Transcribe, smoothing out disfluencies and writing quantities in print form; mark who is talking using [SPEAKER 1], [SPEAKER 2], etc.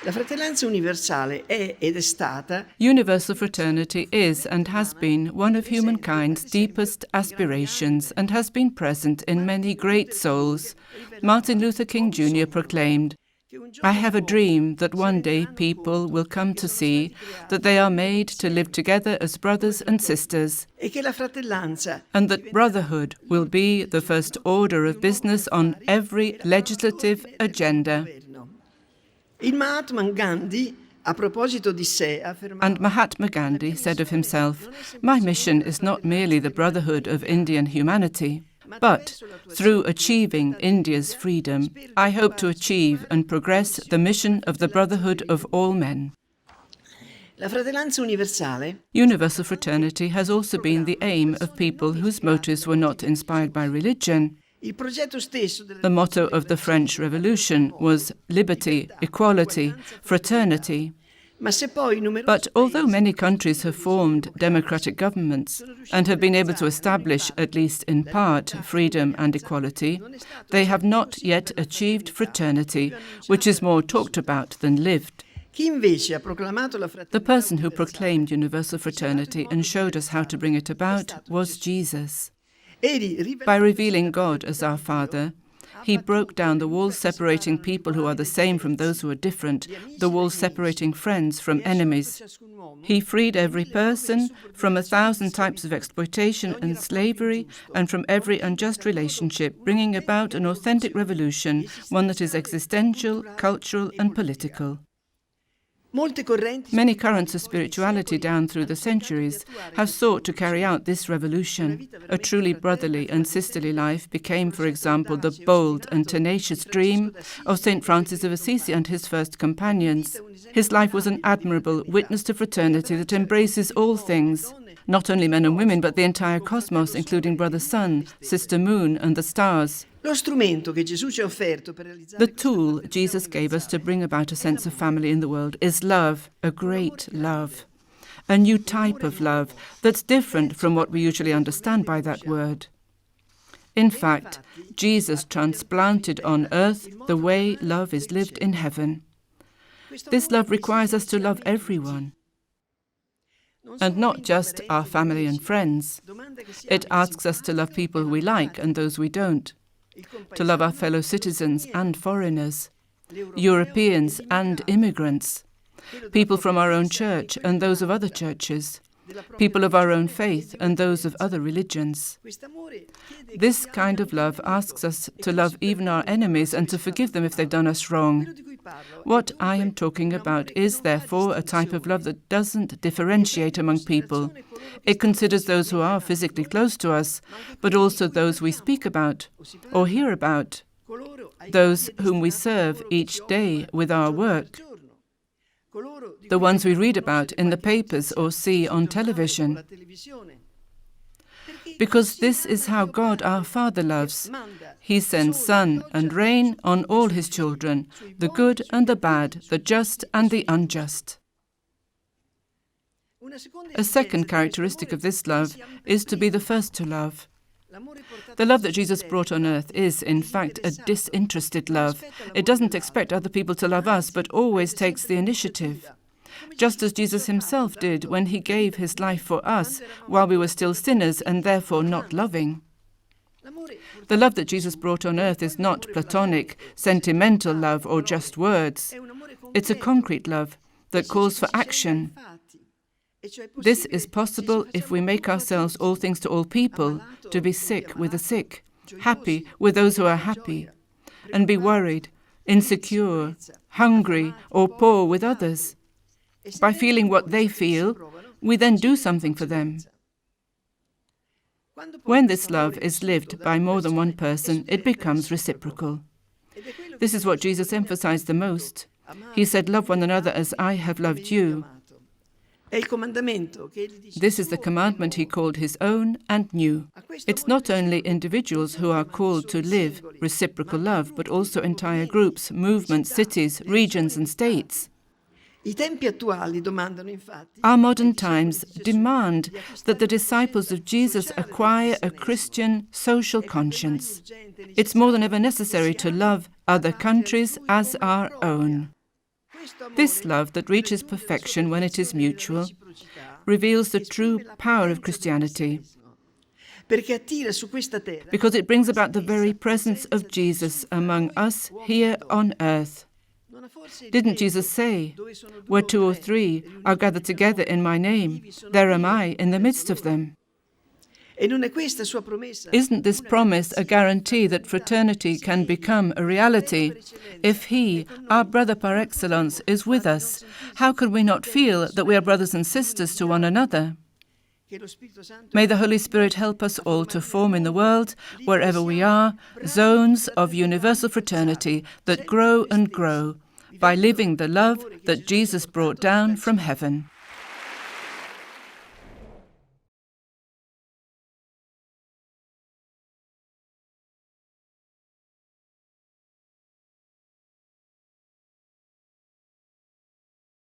[SPEAKER 1] La fratellanza universale è ed è stata
[SPEAKER 2] Universal fraternity is and has been one of humankind's deepest aspirations and has been present in many great souls. Martin Luther King Jr. proclaimed, "I have a dream that one day people will come to see that they are made to live together as brothers and sisters,
[SPEAKER 1] e che la fratellanza
[SPEAKER 2] and that brotherhood will be the first order of business on every legislative agenda."
[SPEAKER 1] Il Mahatma Gandhi, a proposito di sé, affermava
[SPEAKER 2] And Mahatma Gandhi said of himself, "My mission is not merely the brotherhood of Indian humanity, but through achieving India's freedom, I hope to achieve and progress the mission of the brotherhood of all men."
[SPEAKER 1] La fratellanza universale
[SPEAKER 2] Universal fraternity has also been the aim of people whose motives were not inspired by religion.
[SPEAKER 1] il progetto stesso della
[SPEAKER 2] The motto of the French Revolution was liberty, equality, fraternity.
[SPEAKER 1] ma se poi numerosi
[SPEAKER 2] But although many countries have formed democratic governments and have been able to establish, at least in part, freedom and equality, they have not yet achieved fraternity, which is more talked about than lived.
[SPEAKER 1] chi invece ha proclamato la
[SPEAKER 2] The
[SPEAKER 1] fratellanza
[SPEAKER 2] person who proclaimed universal fraternity and showed us how to bring it about was Jesus. By revealing God as our Father, he broke down the walls separating people who are the same from those who are different, the walls separating friends from enemies. He freed every person from 1,000 types of exploitation and slavery and from every unjust relationship, bringing about an authentic revolution, one that is existential, cultural, and political. Many currents of spirituality down through the centuries have sought to carry out this revolution. A truly brotherly and sisterly life became, for example, the bold and tenacious dream of St. Francis of Assisi and his first companions. His life was an admirable witness to fraternity that embraces all things, not only men and women, but the entire cosmos, including Brother Sun, Sister Moon, and the stars. The tool Jesus gave us to bring about a sense of family in the world is love, a great love, a new type of love that's different from what we usually understand by that word. In fact, Jesus transplanted on earth the way love is lived in heaven. This love requires us to love everyone, and not just our family and friends. It asks us to love people we like and those we don't, to love our fellow citizens and foreigners, Europeans and immigrants, people from our own church and those of other churches, people of our own faith and those of other religions. This kind of love asks us to love even our enemies and to forgive them if they've done us wrong. What I am talking about is, therefore, a type of love that doesn't differentiate among people. It considers those who are physically close to us, but also those we speak about or hear about, those whom we serve each day with our work, the ones we read about in the papers or see on television. Because this is how God our Father loves. He sends sun and rain on all his children, the good and the bad, the just and the unjust. A second characteristic of this love is to be the first to love. The love that Jesus brought on earth is, in fact, a disinterested love. It doesn't expect other people to love us, but always takes the initiative. Just as Jesus himself did when he gave his life for us while we were still sinners and therefore not loving. The love that Jesus brought on earth is not platonic, sentimental love or just words. It's a concrete love that calls for action. This is possible if we make ourselves all things to all people, to be sick with the sick, happy with those who are happy, and be worried, insecure, hungry, or poor with others. By feeling what they feel, we then do something for them. When this love is lived by more than one person, it becomes reciprocal. This is what Jesus emphasized the most. He said, "Love one another as I have loved you." This is the commandment he called his own and new. It's not only individuals who are called to live reciprocal love, but also entire groups, movements, cities, regions, and states. Our modern times demand that the disciples of Jesus acquire a Christian social conscience. It's more than ever necessary to love other countries as our own. This love that reaches perfection when it is mutual reveals the true power of Christianity, because it brings about the very presence of Jesus among us here on earth. Didn't Jesus say, "Where 2 or 3 are gathered together in my name, there am I in the midst of them"? Isn't this promise a guarantee that fraternity can become a reality? If He, our brother par excellence, is with us, how can we not feel that we are brothers and sisters to one another? May the Holy Spirit help us all to form in the world, wherever we are, zones of universal fraternity that grow and grow by living the love that Jesus brought down from heaven.